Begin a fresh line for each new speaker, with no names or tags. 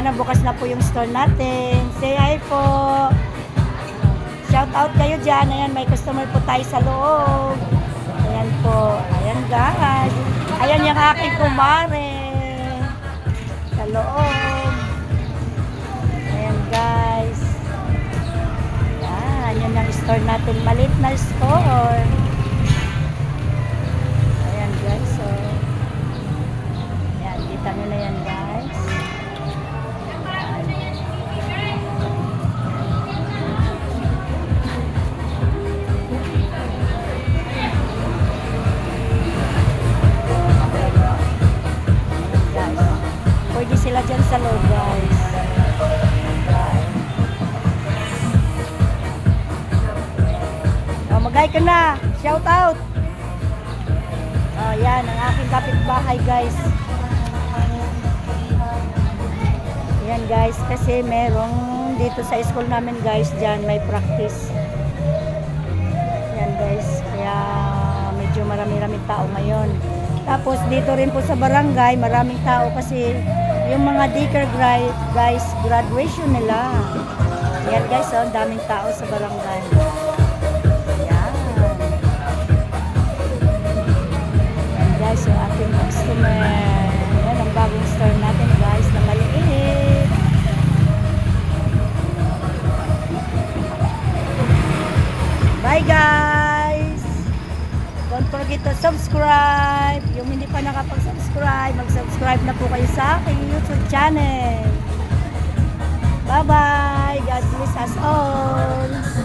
sana bukas na po yung store natin. Say hi po. Shout out kayo dyan. Ayan, may customer po tayo sa loob. Ayan po. Ayan guys. Ayan yung aking kumare. Sa loob. Ayan guys. Ayan, yan ang store natin. Maliit na store. Ayan guys. So, ayan, kita nyo na yan guys. Pwede sila dyan sa loob guys. Oh, mag-hi ka na. Shout out. Oh, yan ang aking kapitbahay guys. Yan guys, kasi merong dito sa school namin guys, dyan may practice. Yan guys, kaya medyo marami-raming tao ngayon. Tapos dito rin po sa barangay, maraming tao kasi yung mga daycare guys, graduation nila. Yan guys, oh, daming tao sa barangay. Yan. Yan guys, yung ating customer. Yan ang bagong store natin guys, na maliit. Bye guys! Don't forget to subscribe. Yung hindi pa nakapag-subscribe, mag-subscribe na po kayo sa aking YouTube channel. Bye-bye! God bless us all!